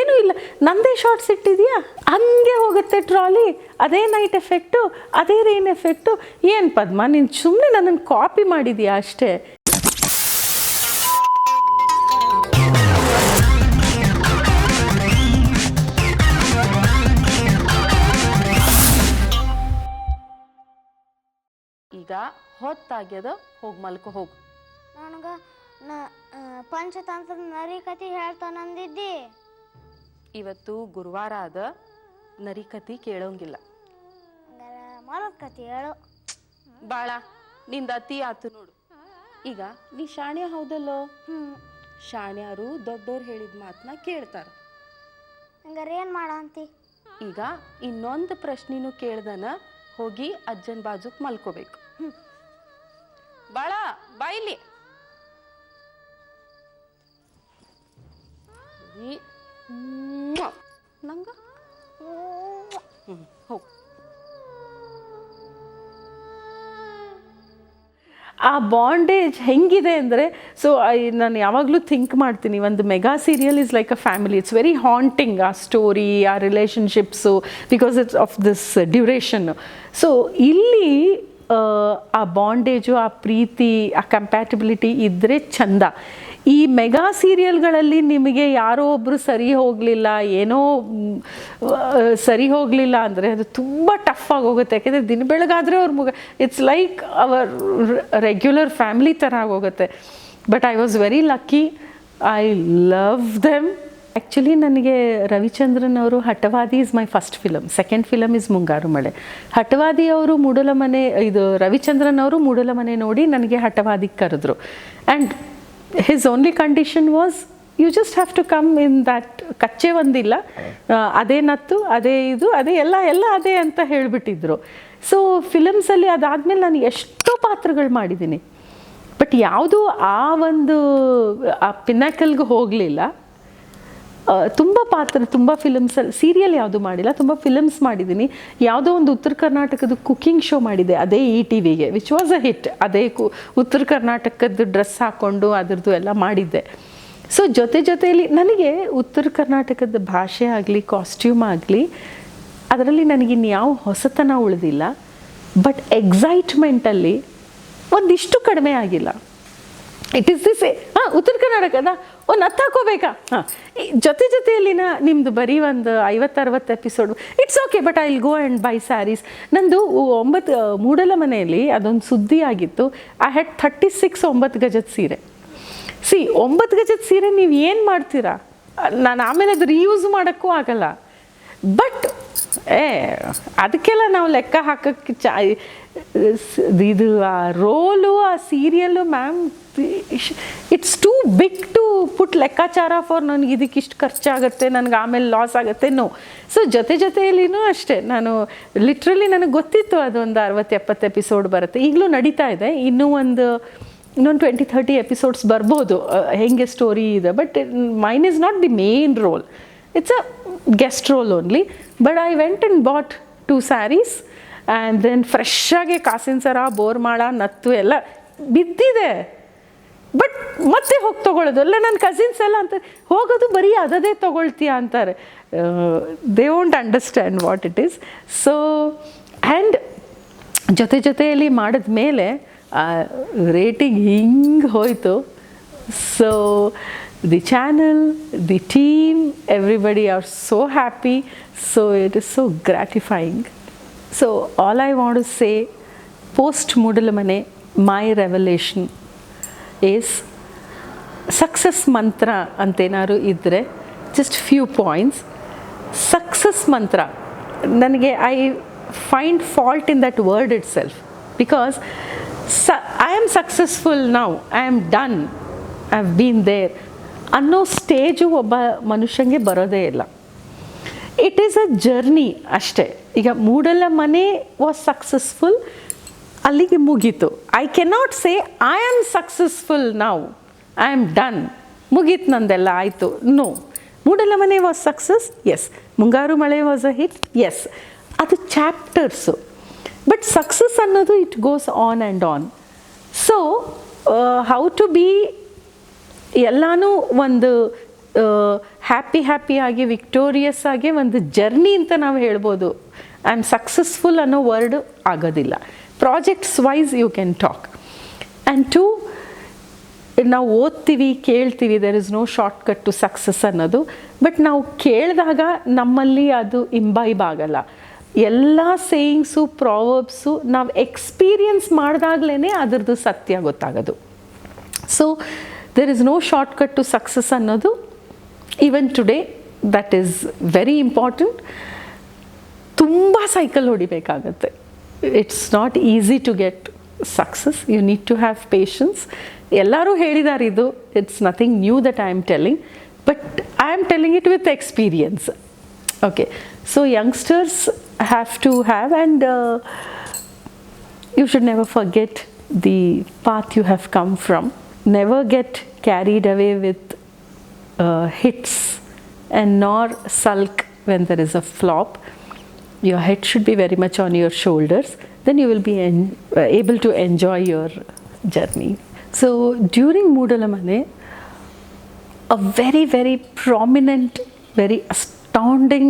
ಏನೂ ಇಲ್ಲ, ನಂದೇ ಶಾರ್ಟ್ಸ್ ಇಟ್ಟಿದೆಯಾ, ಹಂಗೆ ಹೋಗುತ್ತೆ ಟ್ರಾಲಿ, ಅದೇ ನೈಟ್ ಎಫೆಕ್ಟು, ಅದೇ ರೈನ್ ಎಫೆಕ್ಟು. ಏನು ಪದ್ಮ, ನೀನು ಸುಮ್ಮನೆ ನನ್ನನ್ನು ಕಾಪಿ ಮಾಡಿದೀಯಾ ಅಷ್ಟೇ. ಈಗ ಹೊತ್ತಾಗ್ಯದ, ಹೋಗಿ ಮಲ್ಕೊ ಹೋಗು. ನನಗೆ ಪಂಚತಂತ್ರದ ನರಿ ಕತೆ ಹೇಳ್ತಾನಂದಿದ್ದಿ. ಇವತ್ತು ಗುರುವಾರ ಅದ, ನರಿ ಕತಿ ಕೇಳೋಂಗಿಲ್ಲ. ಮರದ ಕತೆ ಹೇಳು. ಬಾಳ ನಿಂದ ಅತಿ ಆತು ನೋಡು. ಈಗ ನೀ ಶಾಣ್ಯ ಹೌದಲ್ಲೋ? ಶಾಣ್ಯಾರು ದೊಡ್ಡೋರು ಹೇಳಿದ ಮಾತನ್ನ ಕೇಳ್ತಾರ. ಹಂಗಾರೆ ಏನು ಮಾಡಂತಿ? ಈಗ ಇನ್ನೊಂದು ಪ್ರಶ್ನೆನೂ ಕೇಳ್ದನ ಹೋಗಿ ಅಜ್ಜನ ಬಾಜುಕ್ ಮಲ್ಕೋಬೇಕು. ಬಾಳ ಬಾಯಿಲಿ ನಂಗ ಹೋಗು. ಆ ಬಾಂಡೇಜ್ ಹೆಂಗಿದೆ ಅಂದರೆ, ಸೊ ನಾನು ಯಾವಾಗಲೂ ಥಿಂಕ್ ಮಾಡ್ತೀನಿ, ಒಂದು mega serial is like a family. It's very haunting, ಆ ಸ್ಟೋರಿ, ಆ relationships, because it's of this duration. So ಇಲ್ಲಿ ಆ ಬಾಂಡೇಜು, ಆ ಪ್ರೀತಿ, ಆ ಕಂಪ್ಯಾಟಿಬಿಲಿಟಿ ಇದ್ದರೆ ಚಂದ. ಈ ಮೆಗಾ ಸೀರಿಯಲ್ಗಳಲ್ಲಿ ನಿಮಗೆ ಯಾರೋ ಒಬ್ಬರು ಸರಿ ಹೋಗಲಿಲ್ಲ, ಏನೋ ಸರಿ ಹೋಗಲಿಲ್ಲ ಅಂದರೆ ಅದು ತುಂಬ ಟಫ್ ಆಗಿ ಹೋಗುತ್ತೆ. ಯಾಕೆಂದರೆ ದಿನ ಬೆಳಗಾದರೆ ಅವ್ರ it's like our regular family ಥರ ಆಗೋಗುತ್ತೆ. But I was very lucky, I love them. Actually ನನಗೆ ರವಿಚಂದ್ರನ್ ಅವರು Hathavadi is my first film. Second film is Mungaru Male. ಹಠವಾದಿ ಅವರು ಮೂಡಲಮನೆ, ಇದು ರವಿಚಂದ್ರನ್ ಅವರು ಮೂಡಲಮನೆ ನೋಡಿ ನನಗೆ ಹಠವಾದಿಗೆ ಕರೆದ್ರು. And his only condition was you just have to come in that. ಕಚ್ಚೆ ಒಂದಿಲ್ಲ, ಅದೇ ನತ್ತು, ಅದೇ ಇದು, ಅದೇ ಎಲ್ಲ ಅದೇ ಅಂತ ಹೇಳಿಬಿಟ್ಟಿದ್ರು. ಸೊ ಫಿಲಮ್ಸಲ್ಲಿ ಅದಾದಮೇಲೆ ನಾನು ಎಷ್ಟೋ ಪಾತ್ರಗಳು ಮಾಡಿದ್ದೀನಿ, ಬಟ್ ಯಾವುದೂ ಆ ಒಂದು ಆ ಪಿನಾಕಲ್ಗೆ ಹೋಗಲಿಲ್ಲ. ತುಂಬ ಪಾತ್ರ, ತುಂಬ ಫಿಲಮ್ಸಲ್ಲಿ, ಸೀರಿಯಲ್ ಯಾವುದು ಮಾಡಿಲ್ಲ, ತುಂಬ ಫಿಲಮ್ಸ್ ಮಾಡಿದ್ದೀನಿ. ಯಾವುದೋ ಒಂದು ಉತ್ತರ ಕರ್ನಾಟಕದ ಕುಕ್ಕಿಂಗ್ ಶೋ ಮಾಡಿದೆ, ಅದೇ ETV which was a hit. ಅದೇ ಉತ್ತರ ಕರ್ನಾಟಕದ ಡ್ರೆಸ್ ಹಾಕ್ಕೊಂಡು ಅದರದ್ದು ಎಲ್ಲ ಮಾಡಿದ್ದೆ. ಸೊ ಜೊತೆಯಲ್ಲಿ ನನಗೆ ಉತ್ತರ ಕರ್ನಾಟಕದ ಭಾಷೆ ಆಗಲಿ, ಕಾಸ್ಟ್ಯೂಮ್ ಆಗಲಿ, ಅದರಲ್ಲಿ ನನಗಿನ್ಯಾವ ಹೊಸತನ ಉಳಿದಿಲ್ಲ. ಬಟ್ ಎಕ್ಸೈಟ್ಮೆಂಟಲ್ಲಿ ಒಂದಿಷ್ಟು ಕಡಿಮೆ ಆಗಿಲ್ಲ. ಇಟ್ ಈಸ್ ದಿಸ್ ಉತ್ತರ ಕರ್ನಾಟಕದ ಒಂದು ಹತ್ತು ಹಾಕೋಬೇಕಾ? ಜೊತೆಯಲ್ಲಿನ ನಿಮ್ಮದು ಬರೀ ಒಂದು 50-60 episode, it's okay, but I will go and buy sarees. ನಂದು 9 ಮೂಡಲ ಮನೆಯಲ್ಲಿ ಅದೊಂದು ಸುದ್ದಿ ಆಗಿತ್ತು. ಐ ಹ್ಯಾಡ್ 36 9 ಗಜದ ಸೀರೆ. 9 ಗಜದ ಸೀರೆ ನೀವು ಏನು ಮಾಡ್ತೀರಾ? ನಾನು ಆಮೇಲೆ ಅದು ರೀಯೂಸ್ ಮಾಡೋಕ್ಕೂ ಆಗಲ್ಲ. ಬಟ್ ಅದಕ್ಕೆಲ್ಲ ನಾವು ಲೆಕ್ಕ ಹಾಕೋಕ್ಕೆ ಇದು ಆ ರೋಲು, ಆ serial, ma'am it's too big to put ಲೆಕ್ಕಾಚಾರ ಫಾರ್ ನನಗೆ ಇದಕ್ಕಿಷ್ಟು ಖರ್ಚಾಗುತ್ತೆ, ನನಗೆ ಆಮೇಲೆ ಲಾಸ್ ಆಗುತ್ತೆ. ನೋ. ಸೊ ಜೊತೆಯಲ್ಲಿನೂ ಅಷ್ಟೇ, ನಾನು ಲಿಟ್ರಲಿ ನನಗೆ ಗೊತ್ತಿತ್ತು ಅದೊಂದು 60-70 ಎಪಿಸೋಡ್ ಬರುತ್ತೆ. ಈಗಲೂ ನಡೀತಾ ಇದೆ, ಇನ್ನೊಂದು 20-30 ಎಪಿಸೋಡ್ಸ್ ಬರ್ಬೋದು, ಹೆಂಗೆ ಸ್ಟೋರಿ ಇದೆ. But mine is not the main role, it's a guest role only. But I went and bought 2 sarees and then ಫ್ರೆಶ್ಶಾಗಿ ಕಾಸಿನ ಸರ, ಬೋರ್ಮಾಳ, ನತ್ತು ಎಲ್ಲ ಬಿದ್ದಿದೆ. ಬಟ್ ಮತ್ತೆ ಹೋಗಿ ತೊಗೊಳ್ಳೋದು. ಅಲ್ಲ, ನನ್ನ ಕಸಿನ್ಸ್ ಎಲ್ಲ ಅಂತ ಹೋಗೋದು ಬರೀ ಅದೇ ತೊಗೊಳ್ತೀಯ ಅಂತಾರೆ. They won't understand what it is. So and ಜೊತೆಯಲ್ಲಿ ಮಾಡಿದ ಮೇಲೆ ರೇಟಿಂಗ್ ಹಿಂಗೆ ಹೋಯಿತು. So the channel, the team, everybody are so happy. So it is so gratifying. So all I want to say, post Moodalamane, my revelation is success mantra antenaru idre, just few points. Success mantra, nanage I find fault in that word itself, because I am successful now, I am done, I have been there ಅನ್ನೋ stage ಒಬ್ಬ ಮನುಷ್ಯಂಗೆ ಬರೋದೇ ಇಲ್ಲ. It is a journey ಅಷ್ಟೇ. ಈಗ ಮೂಡಲ ಮನೆ was successful, ಅಲ್ಲಿಗೆ ಮುಗೀತು. I cannot say I am successful now, I am done, ಮುಗೀತು ನಂದೆಲ್ಲ ಆಯಿತು. ನೋ. ಮೂಡಲ ಮನೆ was success, yes. Mungaru Male was a hit, yes. ಅದು ಚಾಪ್ಟರ್ಸು. ಬಟ್ ಸಕ್ಸಸ್ ಅನ್ನೋದು it goes on and on. So how to be ಎಲ್ಲನೂ ಒಂದು ಹ್ಯಾಪಿಯಾಗಿ victorious ಆಗಿ ಒಂದು journey ಅಂತ ನಾವು ಹೇಳ್ಬೋದು. ಐ ಆಮ್ ಸಕ್ಸಸ್ಫುಲ್ ಅನ್ನೋ ವರ್ಡ್ ಆಗೋದಿಲ್ಲ. Projects wise you can talk. And to, ನಾವು ಓದ್ತೀವಿ, ಕೇಳ್ತೀವಿ, there is no shortcut to success ಅನ್ನೋದು. ಬಟ್ ನಾವು ಕೇಳಿದಾಗ ನಮ್ಮಲ್ಲಿ ಅದು ಇಂಬೈಬ್ ಆಗಲ್ಲ. ಎಲ್ಲ ಸೇಯಿಂಗ್ಸು, ಪ್ರಾವರ್ಬ್ಸು ನಾವು ಎಕ್ಸ್ಪೀರಿಯನ್ಸ್ ಮಾಡಿದಾಗಲೇ ಅದರದ್ದು ಸತ್ಯ ಗೊತ್ತಾಗೋದು. So there is no shortcut to success ಅನ್ನೋದು even today that is very important. ತುಂಬ ಸೈಕಲ್ ಹೊಡಿಬೇಕಾಗತ್ತೆ. It's not easy to get success. You need to have patience. ಎಲ್ಲರೂ ಹೇಳಿದ್ದಾರೆ ಇದು. It's nothing new that I am telling, but I am telling it with experience. Okay, so youngsters have to have, and you should never forget the path you have come from. Never get carried away with hits and nor sulk when there is a flop. Your head should be very much on your shoulders. Then you will be able to enjoy your journey. So during Moodalamane, a very, very prominent, very astounding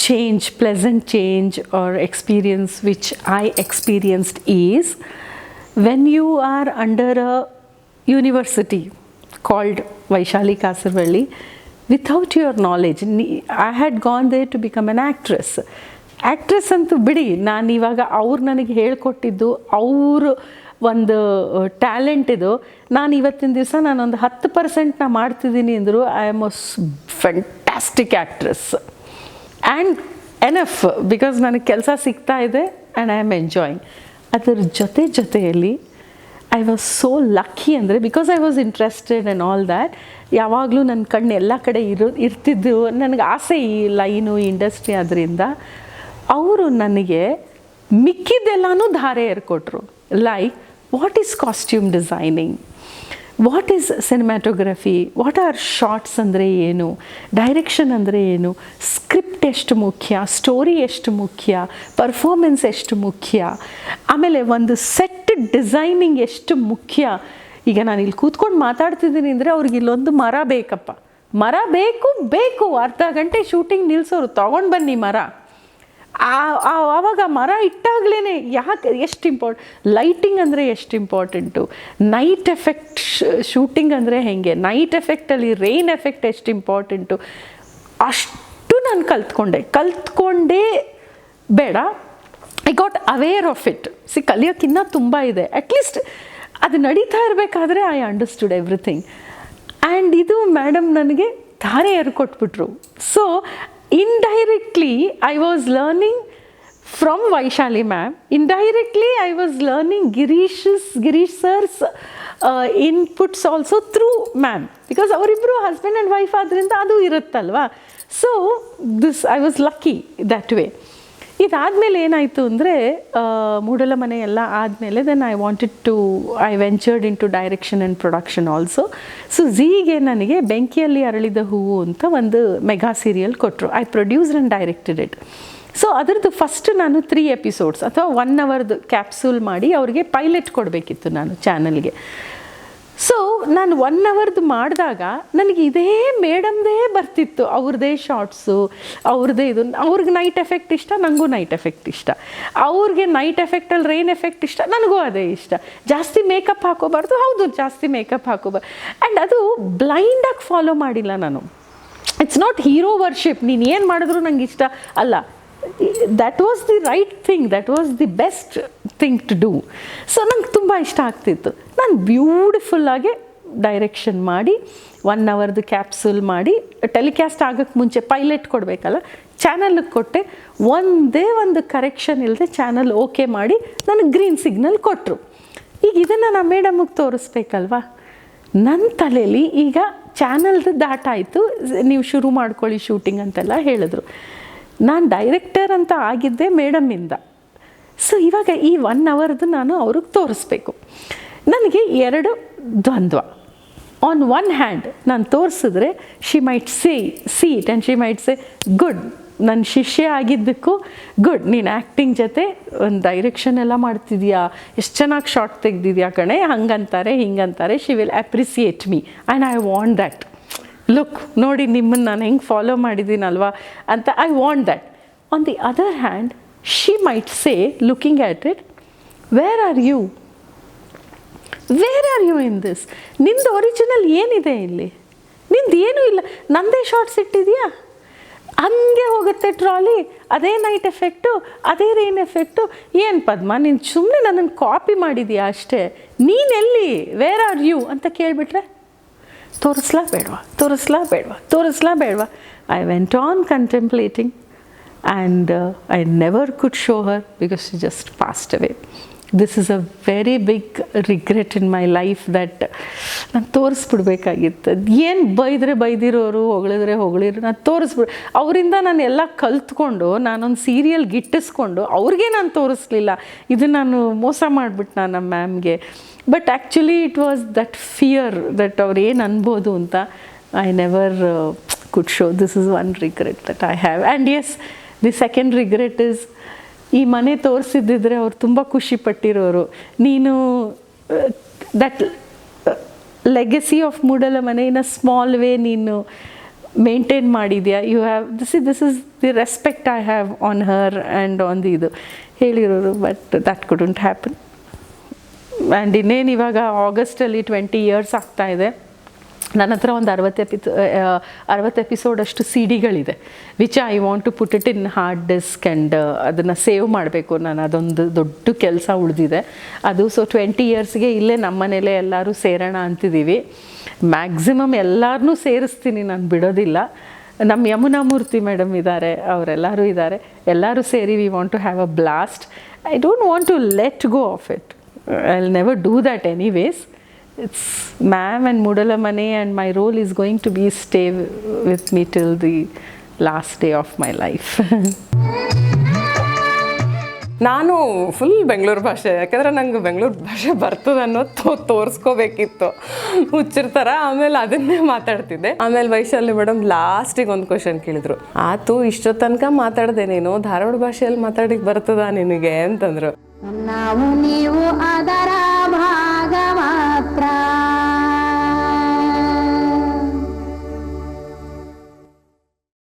change, pleasant change or experience which I experienced is when you are under a university called Vaishali Kasarvalli, without your knowledge. I had gone there to become an actress. Actress ಅಂತೂ ಬಿಡಿ, ನಾನು ಇವಾಗ ಅವ್ರು ನನಗೆ ಹೇಳ್ಕೊಟ್ಟಿದ್ದು ಅವರು ಒಂದು talent ಇದು. ನಾನು ಇವತ್ತಿನ ದಿವಸ ನಾನೊಂದು 10% ನಾ ಮಾಡ್ತಿದ್ದೀನಿ ಅಂದರು I am a fantastic actress. And enough, because ನನಗೆ ಕೆಲಸ ಸಿಗ್ತಾ ಇದೆ ಆ್ಯಂಡ್ ಐ ಆಮ್ ಎಂಜಾಯಿಂಗ್. ಅದರ ಜೊತೆಯಲ್ಲಿ ಐ ವಾಸ್ ಸೋ ಲಕ್ಕಿ ಅಂದರೆ, because I was interested and all that. ಯಾವಾಗಲೂ ನನ್ನ ಕಣ್ಣು ಎಲ್ಲ ಕಡೆ ಇರ್ತಿದ್ದು. ನನಗೆ ಆಸೆ ಈ ಲೈನು, ಇಂಡಸ್ಟ್ರಿ. ಅದರಿಂದ ಅವರು ನನಗೆ ಮಿಕ್ಕಿದ್ದೆಲ್ಲನೂ ಧಾರೆ ಏರ್ಕೊಟ್ರು. Like what is costume designing, what is cinematography, what are shots ಅಂದರೆ ಏನು, ಡೈರೆಕ್ಷನ್ ಅಂದರೆ ಏನು, ಸ್ಕ್ರಿಪ್ಟ್ ಎಷ್ಟು ಮುಖ್ಯ, ಸ್ಟೋರಿ ಎಷ್ಟು ಮುಖ್ಯ, ಪರ್ಫಾರ್ಮೆನ್ಸ್ ಎಷ್ಟು ಮುಖ್ಯ, ಆಮೇಲೆ ಒಂದು ಸೆಟ್ ಡಿಸೈನಿಂಗ್ ಎಷ್ಟು ಮುಖ್ಯ. ಈಗ ನಾನು ಇಲ್ಲಿ ಕೂತ್ಕೊಂಡು ಮಾತಾಡ್ತಿದ್ದೀನಿ ಅಂದರೆ ಅವ್ರಿಗೆ ಇಲ್ಲೊಂದು ಮರ ಬೇಕಪ್ಪ, ಮರ ಬೇಕು ಅರ್ಧ ಗಂಟೆ ಶೂಟಿಂಗ್ ನಿಲ್ಲಿಸೋರು, ತೊಗೊಂಡು ಬನ್ನಿ ಮರ. ಆವಾಗ ಮರ ಇಟ್ಟಾಗಲೇ ಯಾಕೆ ಎಷ್ಟು ಲೈಟಿಂಗ್ ಅಂದರೆ ಎಷ್ಟು ಇಂಪಾರ್ಟೆಂಟು, ನೈಟ್ ಎಫೆಕ್ಟ್ ಶೂಟಿಂಗ್ ಅಂದರೆ ಹೇಗೆ, ನೈಟ್ ಎಫೆಕ್ಟಲ್ಲಿ ರೈನ್ ಎಫೆಕ್ಟ್ ಎಷ್ಟು ಇಂಪಾರ್ಟೆಂಟು, ಅಷ್ಟು ನಾನು ಕಲ್ತ್ಕೊಂಡೇ ಬೇಡ, I got aware of it. ಕಲಿಯೋಕ್ಕಿನ್ನ ತುಂಬ ಇದೆ. ಅಟ್ಲೀಸ್ಟ್ ಅದು ನಡೀತಾ ಇರಬೇಕಾದ್ರೆ ಐ ಅಂಡರ್ಸ್ಟುಡ್ ಎವ್ರಿಥಿಂಗ್. ಆ್ಯಂಡ್ ಇದು ಮೇಡಮ್ ನನಗೆ ಧಾರೆ ಏರ್ಕೊಟ್ಬಿಟ್ರು. So indirectly I was learning from Vaishali ma'am. Indirectly I was learning Girish sir's inputs also through ma'am, because ಅವರಿಬ್ಬರು husband and wife ಆದ್ರಿಂದ ಅದು ಇರುತ್ತಲ್ವಾ. So this I was lucky that way. ಇದಾದಮೇಲೆ ಏನಾಯಿತು ಅಂದರೆ, ಮೂಡಲಮನೆ ಎಲ್ಲ ಆದಮೇಲೆ then I ventured in to direction and production also. So ಝೀಗೆ ನನಗೆ ಬೆಂಕಿಯಲ್ಲಿ ಅರಳಿದ ಹೂವು ಅಂತ ಒಂದು ಮೆಗಾ ಸೀರಿಯಲ್ ಕೊಟ್ಟರು. I produced and directed it. So ಅದರದ್ದು ಫಸ್ಟ್ ನಾನು 3 ಎಪಿಸೋಡ್ಸ್ ಅಥವಾ 1 ಅವರ್ದು ಕ್ಯಾಪ್ಸೂಲ್ ಮಾಡಿ ಅವ್ರಿಗೆ ಪೈಲಟ್ ಕೊಡಬೇಕಿತ್ತು ನಾನು ಚಾನಲ್ಗೆ. ಸೊ ನಾನು 1 ಅವರ್ದು ಮಾಡಿದಾಗ ನನಗೆ ಇದೇ ಮೇಡಮ್ದೇ ಬರ್ತಿತ್ತು, ಅವ್ರದ್ದೇ ಶಾರ್ಟ್ಸು, ಅವ್ರದ್ದೇ ಇದು. ಅವ್ರಿಗೆ ನೈಟ್ ಎಫೆಕ್ಟ್ ಇಷ್ಟ, ನನಗೂ ನೈಟ್ ಎಫೆಕ್ಟ್ ಇಷ್ಟ. ಅವ್ರಿಗೆ ನೈಟ್ ಎಫೆಕ್ಟಲ್ಲಿ ರೈನ್ ಎಫೆಕ್ಟ್ ಇಷ್ಟ, ನನಗೂ ಅದೇ ಇಷ್ಟ. ಜಾಸ್ತಿ ಮೇಕಪ್ ಹಾಕೋಬಾರ್ದು, ಹೌದು ಜಾಸ್ತಿ ಮೇಕಪ್ ಹಾಕೋಬಾರ್ದು. ಆ್ಯಂಡ್ ಅದು ಬ್ಲೈಂಡಾಗಿ ಫಾಲೋ ಮಾಡಿಲ್ಲ ನಾನು. ಇಟ್ಸ್ ನಾಟ್ ಹೀರೋ ವರ್ಷಿಪ್, ನೀನು ಏನು ಮಾಡಿದ್ರು ನಂಗೆ ಇಷ್ಟ ಅಲ್ಲ. that was the right thing, that was the best thing to do. So ನಂಗೆ ತುಂಬ ಇಷ್ಟ ಆಗ್ತಿತ್ತು. ನಾನು ಬ್ಯೂಟಿಫುಲ್ಲಾಗಿ ಡೈರೆಕ್ಷನ್ ಮಾಡಿ 1 ಅವರ್ದು ಕ್ಯಾಪ್ಸೂಲ್ ಮಾಡಿ ಟೆಲಿಕಾಸ್ಟ್ ಆಗೋಕ್ಕೆ ಮುಂಚೆ ಪೈಲಟ್ ಕೊಡಬೇಕಲ್ಲ, ಚಾನಲ್ಗೆ ಕೊಟ್ಟೆ. ಒಂದೇ ಒಂದು ಕರೆಕ್ಷನ್ ಇಲ್ಲದೆ ಚಾನಲ್ ಓಕೆ ಮಾಡಿ ನನಗೆ ಗ್ರೀನ್ ಸಿಗ್ನಲ್ ಕೊಟ್ಟರು. ಈಗ ಇದನ್ನು ನಾನು ಮೇಡಮ್ಗೆ ತೋರಿಸ್ಬೇಕಲ್ವಾ. ನನ್ನ ತಲೆಯಲ್ಲಿ ಈಗ ಚಾನಲ್ದು ದಾಟಾಯಿತು, ನೀವು ಶುರು ಮಾಡ್ಕೊಳ್ಳಿ ಶೂಟಿಂಗ್ ಅಂತೆಲ್ಲ ಹೇಳಿದ್ರು. ನಾನು ಡೈರೆಕ್ಟರ್ ಅಂತ ಆಗಿದ್ದೆ ಮೇಡಮ್ಮಿಂದ. ಸೊ ಇವಾಗ ಈ 1 ಅವರ್ದು ನಾನು ಅವ್ರಿಗೆ ತೋರಿಸ್ಬೇಕು. ನನಗೆ 2 ದ್ವಂದ್ವ. ಆನ್ ಒನ್ ಹ್ಯಾಂಡ್ ನಾನು ತೋರಿಸಿದ್ರೆ she might see it and she might say good, ನನ್ನ ಶಿಷ್ಯ ಆಗಿದ್ದಕ್ಕೂ ಗುಡ್, ನೀನು ಆ್ಯಕ್ಟಿಂಗ್ ಜೊತೆ ಒಂದು ಡೈರೆಕ್ಷನ್ ಎಲ್ಲ ಮಾಡ್ತಿದ್ಯಾ, ಎಷ್ಟು ಚೆನ್ನಾಗಿ ಶಾರ್ಟ್ ತೆಗ್ದಿದ್ಯಾ ಕಣೆ, ಹಂಗಂತಾರೆ ಹಿಂಗಂತಾರೆ. She will appreciate me and I want that. Look ನೋಡಿ ನಿಮ್ಮನ್ನು ನಾನು ಹೆಂಗೆ ಫಾಲೋ ಮಾಡಿದ್ದೀನಲ್ವಾ ಅಂತ. I want that. On the other hand she might say looking at it, where are you in this? ನಿಂದು ಒರಿಜಿನಲ್ ಏನಿದೆ ಇಲ್ಲಿ? ನಿಂದು ಏನೂ ಇಲ್ಲ, ನಂದೇ ಶಾರ್ಟ್ಸ್ ಇಟ್ಟಿದೆಯಾ? ಹಂಗೆ ಹೋಗುತ್ತೆ ಟ್ರಾಲಿ, ಅದೇ ನೈಟ್ ಎಫೆಕ್ಟು, ಅದೇ ರೈನ್ ಎಫೆಕ್ಟು. ಏನು ಪದ್ಮ, ನೀನು ಸುಮ್ಮನೆ ನನ್ನನ್ನು ಕಾಪಿ ಮಾಡಿದೀಯಾ ಅಷ್ಟೇ. ನೀನೆಲ್ಲಿ, ವೇರ್ ಆರ್ ಯು ಅಂತ ಕೇಳಿಬಿಟ್ರೆ ತೋರಿಸ್ಲಾ ಬೇಡವಾ? I went on contemplating and I never could show her because she just passed away. This is a very big regret in my life that ನಾನು ತೋರಿಸ್ಬಿಡ್ಬೇಕಾಗಿತ್ತು. ಏನು ಬೈದಿರೋರು, ಹೊಗಳಿದ್ರು, ನಾನು ಅವರಿಂದ ನಾನು ಎಲ್ಲ ಕಲ್ತ್ಕೊಂಡು ನಾನೊಂದು ಸೀರಿಯಲ್ ಗಿಟ್ಟಿಸ್ಕೊಂಡು ಅವ್ರಿಗೆ ನಾನು ತೋರಿಸ್ಲಿಲ್ಲ. ಇದು ನಾನು ಮೋಸ ಮಾಡಿಬಿಟ್ಟು ನಮ್ಮ ಮ್ಯಾಮ್ಗೆ. But actually it was that fear that ಅವ್ರು ಏನು ಅನ್ಬೋದು ಅಂತ. I never could show. This is one regret that I have. And yes, the second regret is, ಈ ಮನೆ ತೋರಿಸಿದ್ದಿದ್ರೆ ಅವ್ರು ತುಂಬ ಖುಷಿ ಪಟ್ಟಿರೋರು. ನೀನು that legacy of Moodala Mane in a small way ನೀನು ಮೇಂಟೈನ್ ಮಾಡಿದ್ಯಾ. You have this is the respect I have on her and on the ಇದು ಹೇಳಿರೋರು. But that couldn't happen. And ಇನ್ನೇನು ಇವಾಗ ಆಗಸ್ಟಲ್ಲಿ 20 years ಆಗ್ತಾಯಿದೆ. ನನ್ನ ಹತ್ರ ಒಂದು 60 ಎಪಿಸೋಡಷ್ಟು ಸಿ ಡಿಗಳಿದೆ, which I want to put it in hard disk and ಅದನ್ನು ಸೇವ್ ಮಾಡಬೇಕು. ನಾನು ಅದೊಂದು ದೊಡ್ಡ ಕೆಲಸ ಉಳಿದಿದೆ ಅದು. ಸೊ 20 yearsಗೆ ಇಲ್ಲೇ ನಮ್ಮ ಮನೇಲೆ ಎಲ್ಲರೂ ಸೇರೋಣ ಅಂತಿದ್ದೀವಿ. ಮ್ಯಾಕ್ಸಿಮಮ್ ಎಲ್ಲರನ್ನೂ ಸೇರಿಸ್ತೀನಿ, ನಾನು ಬಿಡೋದಿಲ್ಲ. ನಮ್ಮ ಯಮುನಾ ಮೂರ್ತಿ ಮೇಡಮ್ ಇದ್ದಾರೆ, ಅವರೆಲ್ಲರೂ ಇದ್ದಾರೆ. ಎಲ್ಲರೂ ಸೇರಿ we want to have a blast. I don't want to let go of it. I'll never do that anyways. It's ma'am and Moodala Mane, and my role is going to be stay with me till the last day of my life. ನಾನು full Bengaluru ಭಾಷೆ, ಯಾಕೆಂದರೆ ನಂಗೆ ಬೆಂಗಳೂರು ಭಾಷೆ ಬರ್ತದೆ ಅನ್ನೋದು ತೋರಿಸ್ಕೋಬೇಕಿತ್ತು ಹುಚ್ಚಿರ್ತಾರ. ಆಮೇಲೆ ಅದನ್ನೇ ಮಾತಾಡ್ತಿದ್ದೆ. ಆಮೇಲೆ ವೈಶಾಲಿ ಮೇಡಮ್ ಲಾಸ್ಟಿಗೆ ಒಂದು ಕ್ವಶನ್ ಕೇಳಿದ್ರು, ಆತು ಇಷ್ಟೋ ತನಕ ಮಾತಾಡಿದೆ ನೀನು, ಧಾರವಾಡ ಭಾಷೆಯಲ್ಲಿ ಮಾತಾಡಿಗೆ ಬರ್ತದ ನಿನಗೆ ಅಂತಂದರು. ನಾವು ನೀವು